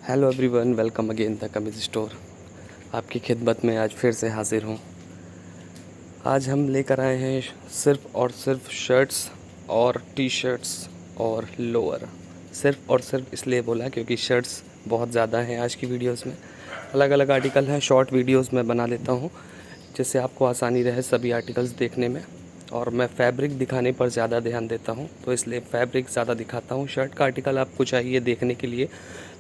Hello everyone, welcome again the कमीज store. आपकी खिदमत में आज फिर से हाजिर हूँ। आज हम लेकर आए हैं सिर्फ़ और सिर्फ शर्ट्स और टी शर्ट्स और लोअर। सिर्फ़ और सिर्फ इसलिए बोला क्योंकि शर्ट्स बहुत ज़्यादा हैं आज की वीडियोस में। अलग अलग आर्टिकल हैं, शॉर्ट वीडियोस में बना लेता हूँ जिससे आपको आसानी रहे सभी आर्टिकल्स देखने में। और मैं फैब्रिक दिखाने पर ज़्यादा ध्यान देता हूँ, तो इसलिए फैब्रिक ज़्यादा दिखाता हूँ। शर्ट का आर्टिकल आपको चाहिए देखने के लिए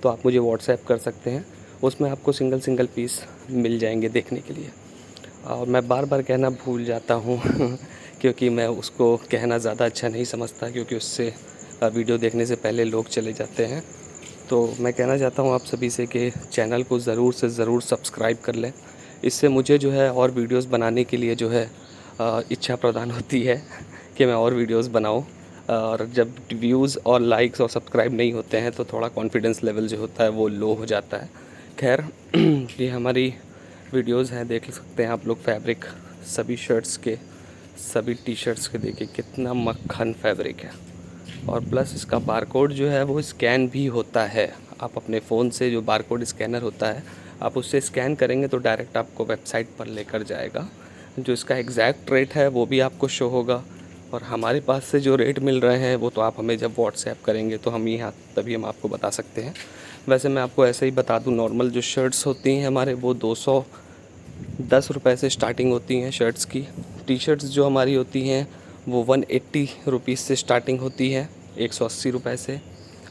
तो आप मुझे व्हाट्सएप कर सकते हैं, उसमें आपको सिंगल सिंगल पीस मिल जाएंगे देखने के लिए। और मैं बार बार कहना भूल जाता हूँ क्योंकि मैं उसको कहना ज़्यादा अच्छा नहीं समझता, क्योंकि उससे वीडियो देखने से पहले लोग चले जाते हैं। तो मैं कहना चाहता हूँ आप सभी से कि चैनल को ज़रूर से ज़रूर सब्सक्राइब कर लें। इससे मुझे जो है और वीडियोस बनाने के लिए जो है इच्छा प्रदान होती है कि मैं और वीडियोस बनाऊं। और जब व्यूज़ और लाइक्स और सब्सक्राइब नहीं होते हैं तो थोड़ा कॉन्फिडेंस लेवल जो होता है वो लो हो जाता है। खैर ये हमारी वीडियोस हैं, देख सकते हैं आप लोग फैब्रिक सभी शर्ट्स के, सभी टी शर्ट्स के। देखिए कितना मक्खन फैब्रिक है। और प्लस इसका बारकोड जो है वो स्कैन भी होता है। आप अपने फ़ोन से जो बारकोड स्कैनर होता है आप उससे स्कैन करेंगे तो डायरेक्ट आपको वेबसाइट पर लेकर जाएगा। जो इसका एग्जैक्ट रेट है वो भी आपको शो होगा। और हमारे पास से जो रेट मिल रहे हैं वो तो आप हमें जब व्हाट्सएप करेंगे तो हम यहाँ तभी हम आपको बता सकते हैं। वैसे मैं आपको ऐसे ही बता दूँ, नॉर्मल जो शर्ट्स होती हैं हमारे वो 210 रुपये से स्टार्टिंग होती हैं शर्ट्स की। टी शर्ट्स जो हमारी होती हैं वो 180 रुपीज़ से स्टार्टिंग होती है, 180 रुपये से।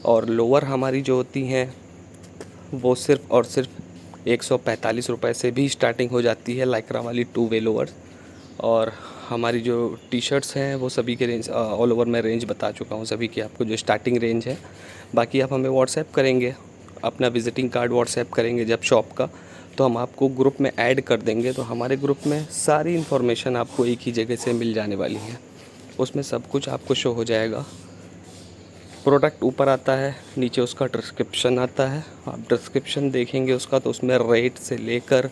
और लोअर हमारी जो होती हैं वो सिर्फ़ और सिर्फ 145 रुपये से भी स्टार्टिंग हो जाती है, लाइक्रा वाली 2 वे लोअर। और हमारी जो टी शर्ट्स हैं वो सभी के रेंज ऑल ओवर मैं रेंज बता चुका हूँ सभी की, आपको जो स्टार्टिंग रेंज है। बाकी आप हमें व्हाट्सएप करेंगे, अपना विज़िटिंग कार्ड व्हाट्सएप करेंगे जब शॉप का, तो हम आपको ग्रुप में ऐड कर देंगे। तो हमारे ग्रुप में सारी इन्फॉर्मेशन आपको एक ही जगह से मिल जाने वाली है, उसमें सब कुछ आपको शो हो जाएगा। प्रोडक्ट ऊपर आता है, नीचे उसका डिस्क्रिप्शन आता है। आप डिस्क्रिप्शन देखेंगे उसका तो उसमें रेट से लेकर,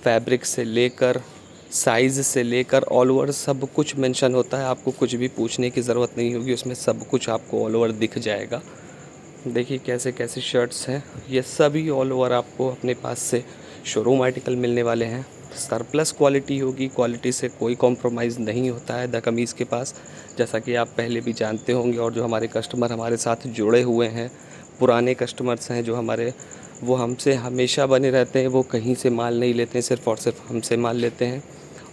फैब्रिक से लेकर, साइज़ से लेकर ऑल ओवर सब कुछ मेंशन होता है। आपको कुछ भी पूछने की ज़रूरत नहीं होगी, उसमें सब कुछ आपको ऑल ओवर दिख जाएगा। देखिए कैसे कैसे शर्ट्स हैं, ये सभी ऑल ओवर आपको अपने पास से शोरूम आर्टिकल मिलने वाले हैं। सरप्लस क्वालिटी होगी, क्वालिटी से कोई कॉम्प्रोमाइज़ नहीं होता है द कमीज़ के पास, जैसा कि आप पहले भी जानते होंगे। और जो हमारे कस्टमर हमारे साथ जुड़े हुए हैं, पुराने कस्टमर्स हैं जो हमारे, वो हमसे हमेशा बने रहते हैं। वो कहीं से माल नहीं लेते हैं, सिर्फ़ और सिर्फ हमसे माल लेते हैं।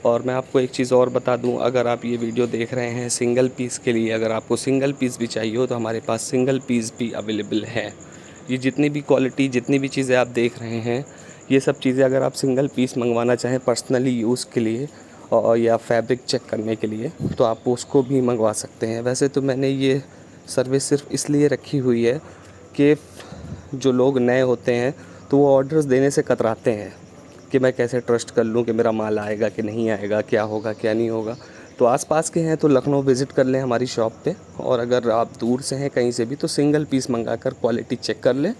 और मैं आपको एक चीज़ और बता दूं, अगर आप ये वीडियो देख रहे हैं सिंगल पीस के लिए, अगर आपको सिंगल पीस भी चाहिए हो तो हमारे पास सिंगल पीस भी अवेलेबल है। ये जितनी भी क्वालिटी, जितनी भी चीज़ें आप देख रहे हैं, ये सब चीज़ें अगर आप सिंगल पीस मंगवाना चाहें पर्सनली यूज़ के लिए और या फैब्रिक चेक करने के लिए तो आप उसको भी मंगवा सकते हैं। वैसे तो मैंने ये सर्विस सिर्फ इसलिए रखी हुई है कि जो लोग नए होते हैं तो वो ऑर्डर्स देने से कतराते हैं कि मैं कैसे ट्रस्ट कर लूँ कि मेरा माल आएगा कि नहीं आएगा, क्या होगा क्या नहीं होगा। तो आसपास के हैं तो लखनऊ विज़िट कर लें हमारी शॉप पे। और अगर आप दूर से हैं कहीं से भी तो सिंगल पीस मंगा कर क्वालिटी चेक कर लें,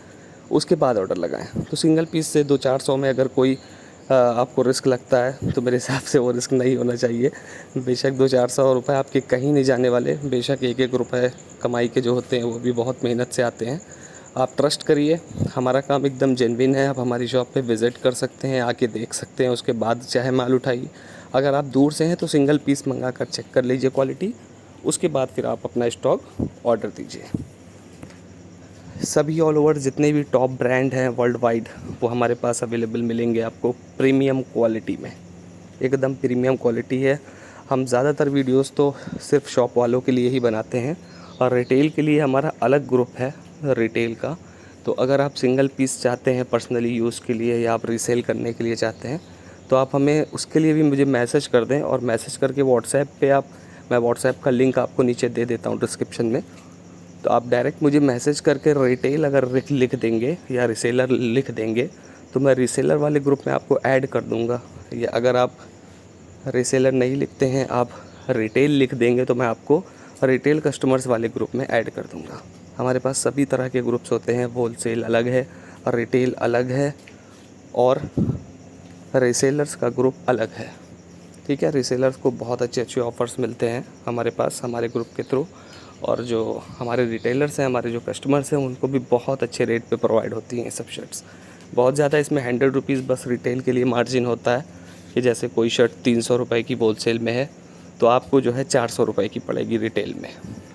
उसके बाद ऑर्डर लगाएं। तो सिंगल पीस से 200-400 में अगर कोई आपको रिस्क लगता है तो मेरे हिसाब से वो रिस्क नहीं होना चाहिए। बेशक 200-400 रुपये आपके कहीं नहीं जाने वाले, बेशक एक एक रुपये कमाई के जो होते हैं वो भी बहुत मेहनत से आते हैं। आप ट्रस्ट करिए, हमारा काम एकदम जेन्युइन है। आप हमारी शॉप पे विज़िट कर सकते हैं, आके देख सकते हैं, उसके बाद चाहे माल उठाइए। अगर आप दूर से हैं तो सिंगल पीस मंगा कर चेक कर लीजिए क्वालिटी, उसके बाद फिर आप अपना स्टॉक ऑर्डर दीजिए। सभी ऑल ओवर जितने भी टॉप ब्रांड हैं वर्ल्ड वाइड वो हमारे पास अवेलेबल मिलेंगे आपको प्रीमियम क्वालिटी में, एकदम प्रीमियम क्वालिटी है। हम ज़्यादातर वीडियोस तो सिर्फ शॉप वालों के लिए ही बनाते हैं और रिटेल के लिए हमारा अलग ग्रुप है रिटेल का। तो अगर आप सिंगल पीस चाहते हैं पर्सनली यूज़ के लिए या आप रीसेल करने के लिए चाहते हैं तो आप हमें उसके लिए भी मुझे मैसेज कर दें। और मैसेज करके व्हाट्सएप पे आप, मैं व्हाट्सएप का लिंक आपको नीचे दे देता हूँ डिस्क्रिप्शन में, तो आप डायरेक्ट मुझे मैसेज करके रिटेल अगर लिख देंगे या रीसेलर लिख देंगे तो मैं रीसेलर वाले ग्रुप में आपको ऐड कर दूँगा। या अगर आप रीसेलर नहीं लिखते हैं, आप रिटेल लिख देंगे तो मैं आपको रिटेल कस्टमर्स वाले ग्रुप में ऐड कर दूँगा। हमारे पास सभी तरह के ग्रुप्स होते हैं, होलसेल अलग है और रिटेल अलग है और रीसेलर्स का ग्रुप अलग है। ठीक है, रीसेलर्स को बहुत अच्छे अच्छे ऑफ़र्स मिलते हैं हमारे पास, हमारे ग्रुप के थ्रू। और जो हमारे रिटेलर्स हैं, हमारे जो कस्टमर्स हैं, उनको भी बहुत अच्छे रेट पे प्रोवाइड होती हैं ये सब शर्ट्स। बहुत ज़्यादा इसमें 100 रुपीज़ बस रिटेल के लिए मार्जिन होता है कि जैसे कोई शर्ट 300 रुपये की होलसेल में है तो आपको जो है 400 रुपये की पड़ेगी रिटेल में।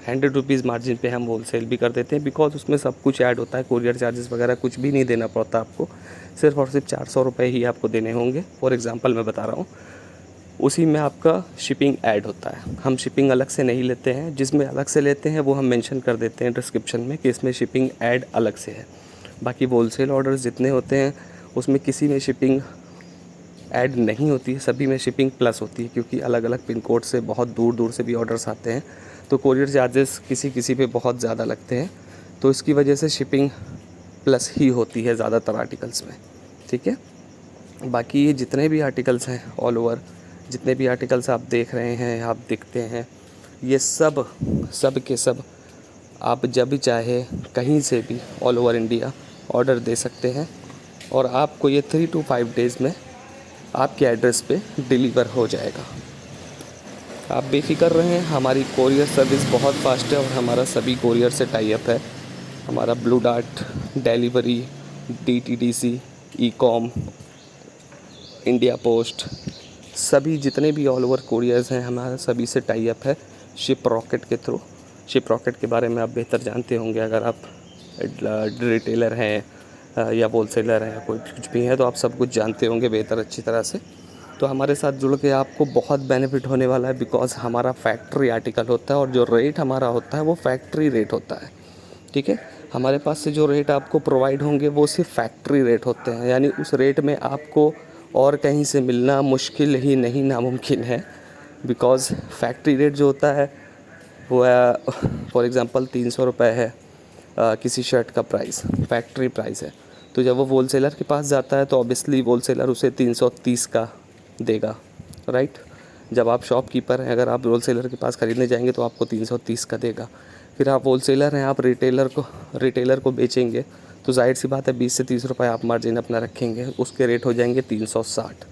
100 रुपीज़ मार्जिन पे हम होलसेल भी कर देते हैं, बिकॉज उसमें सब कुछ ऐड होता है, कोरियर चार्जेस वगैरह कुछ भी नहीं देना पड़ता आपको, सिर्फ और सिर्फ 400 रुपये ही आपको देने होंगे। फॉर एग्ज़ाम्पल मैं बता रहा हूँ, उसी में आपका शिपिंग ऐड होता है। हम शिपिंग अलग से नहीं लेते हैं, जिसमें अलग से लेते हैं वो हम मेंशन कर देते हैं डिस्क्रिप्शन में कि इसमें शिपिंग ऐड अलग से है। बाकी होलसेल ऑर्डर्स जितने होते हैं उसमें किसी में शिपिंग ऐड नहीं होती है, सभी में शिपिंग प्लस होती है, क्योंकि अलग अलग पिन कोड से बहुत दूर दूर से भी ऑर्डर्स आते हैं तो कोरियर चार्जेस किसी किसी पे बहुत ज़्यादा लगते हैं, तो इसकी वजह से शिपिंग प्लस ही होती है ज़्यादातर आर्टिकल्स में। ठीक है, बाकी ये जितने भी आर्टिकल्स हैं ऑल ओवर, जितने भी आर्टिकल्स आप देख रहे हैं, आप दिखते हैं, ये सब के सब आप जब चाहे कहीं से भी ऑल ओवर इंडिया ऑर्डर दे सकते हैं और आपको ये 3 to 5 डेज़ में आपके एड्रेस पे डिलीवर हो जाएगा। आप बेफिक्र रहें, हमारी कोरियर सर्विस बहुत फास्ट है और हमारा सभी कोरियर से टाई अप है। हमारा blue dart, delivery, DTDC, e-com, India post, सभी जितने भी ऑल ओवर कोरियर्स हैं हमारा सभी से टाई अप है शिप रॉकेट के थ्रू। शिप रॉकेट के बारे में आप बेहतर जानते होंगे, अगर आप रिटेलर हैं या होलसेलर हैं, कोई कुछ भी है तो आप सब कुछ जानते होंगे बेहतर अच्छी तरह से। तो हमारे साथ जुड़ के आपको बहुत बेनिफिट होने वाला है, बिकॉज़ हमारा फैक्ट्री आर्टिकल होता है और जो रेट हमारा होता है वो फैक्ट्री रेट होता है। ठीक है, हमारे पास से जो रेट आपको प्रोवाइड होंगे वो सिर्फ फैक्ट्री रेट होते हैं, यानी उस रेट में आपको और कहीं से मिलना मुश्किल ही नहीं, नामुमकिन है। बिकॉज़ फैक्ट्री रेट जो होता है वो फॉर एग्ज़ाम्पल 300 रुपये है किसी शर्ट का प्राइस, फैक्ट्री प्राइस है। तो जब वो होलसेलर के पास जाता है तो ऑब्वियसली होलसेलर उसे 330 का देगा, राइट। जब आप शॉपकीपर हैं, अगर आप होलसेलर के पास ख़रीदने जाएंगे तो आपको 330 का देगा। फिर आप होलसेलर हैं, आप रिटेलर को बेचेंगे तो जाहिर सी बात है 20 से 30 रुपये आप मार्जिन अपना रखेंगे, उसके रेट हो जाएंगे 360।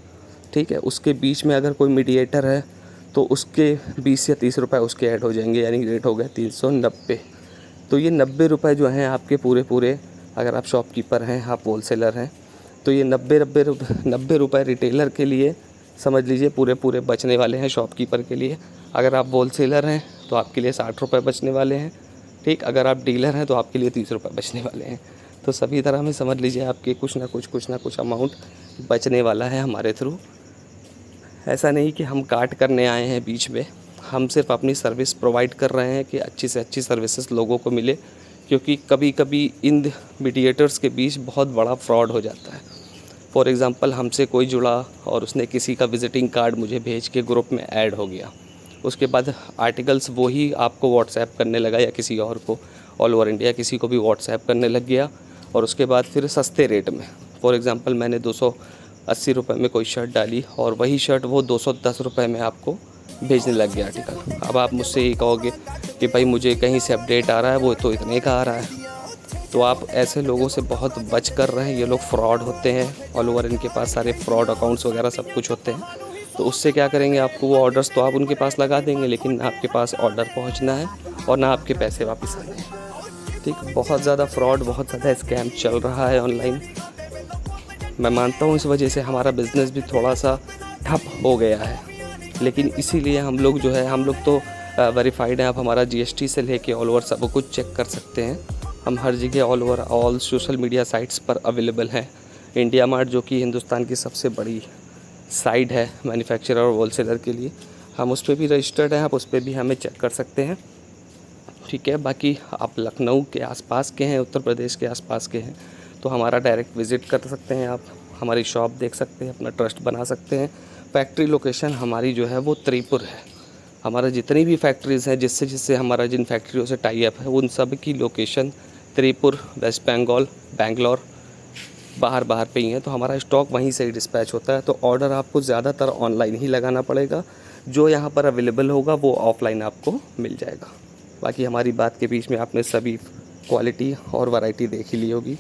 ठीक है, उसके बीच में अगर कोई मीडिएटर है तो उसके 20 या 30 रुपये उसके ऐड हो जाएंगे, यानी रेट हो गया 390। तो ये 90 रुपये जो हैं आपके पूरे, अगर आप शॉपकीपर हैं, आप होलसेलर हैं, तो ये 90 रुपये रिटेलर के लिए समझ लीजिए पूरे बचने वाले हैं शॉपकीपर के लिए। अगर आप होलसेलर हैं तो आपके लिए 60 रुपये बचने वाले हैं। ठीक, अगर आप डीलर हैं तो आपके लिए 30 रुपये बचने वाले हैं। तो सभी तरह में समझ लीजिए आपके कुछ ना कुछ अमाउंट बचने वाला है हमारे थ्रू। ऐसा नहीं कि हम काट करने आए हैं बीच में, हम सिर्फ अपनी सर्विस प्रोवाइड कर रहे हैं कि अच्छी से अच्छी सर्विसेज लोगों को मिले, क्योंकि कभी कभी इन मीडिएटर्स के बीच बहुत बड़ा फ्रॉड हो जाता है। फॉर एग्ज़ाम्पल, हमसे कोई जुड़ा और उसने किसी का विज़िटिंग कार्ड मुझे भेज के ग्रुप में ऐड हो गया, उसके बाद आर्टिकल्स वो ही आपको व्हाट्सएप करने लगा या किसी और को, ऑल ओवर इंडिया किसी को भी व्हाट्सएप करने लग गया, और उसके बाद फिर सस्ते रेट में, फॉर एग्ज़ाम्पल मैंने 280 रुपये में कोई शर्ट डाली और वही शर्ट वो 210 रुपये में आपको भेजने लग गया आर्टिकल। अब आप मुझसे ये कहोगे कि भाई मुझे कहीं से अपडेट आ रहा है, वो तो इतने का आ रहा है। तो आप ऐसे लोगों से बहुत बच कर रहे हैं, ये लोग फ्रॉड होते हैं, ऑल ओवर इनके पास सारे फ्रॉड अकाउंट्स वगैरह सब कुछ होते हैं। तो उससे क्या करेंगे, आपको वो ऑर्डर्स तो आप उनके पास लगा देंगे, लेकिन ना आपके पास ऑर्डर पहुंचना है और ना आपके पैसे वापस आने हैं। ठीक, बहुत ज़्यादा फ्रॉड, बहुत ज़्यादा स्कैम चल रहा है ऑनलाइन। मैं मानता हूँ इस वजह से हमारा बिज़नेस भी थोड़ा सा ठप हो गया है, लेकिन इसीलिए हम लोग जो है, हम लोग तो वेरीफाइड हैं। आप हमारा GST से लेके ऑल ओवर सब कुछ चेक कर सकते हैं। हम हर जगह all over all social media sites पर अवेलेबल हैं। इंडिया मार्ट जो कि हिंदुस्तान की सबसे बड़ी साइट है मैन्युफैक्चरर और होलसेलर के लिए, हम उस पर भी रजिस्टर्ड हैं, आप उस पर भी हमें चेक कर सकते हैं। ठीक है, बाकी आप लखनऊ के आसपास के हैं, उत्तर प्रदेश के आसपास के हैं, तो हमारा डायरेक्ट विज़िट कर सकते हैं, आप हमारी शॉप देख सकते हैं, अपना ट्रस्ट बना सकते हैं। फैक्ट्री लोकेशन हमारी जो है वो त्रिपुर है। हमारा जितनी भी फैक्ट्रीज़ हैं, जिससे हमारा जिन फैक्ट्रियों से टाई अप है, उन सब की लोकेशन त्रिपुर, वेस्ट बंगाल, बेंगलोर, बाहर पे ही है। तो हमारा स्टॉक वहीं से ही डिस्पैच होता है। तो ऑर्डर आपको ज़्यादातर ऑनलाइन ही लगाना पड़ेगा, जो यहाँ पर अवेलेबल होगा वो ऑफ़लाइन आपको मिल जाएगा। बाकी हमारी बात के बीच में आपने सभी क्वालिटी और वैरायटी देख ही ली होगी।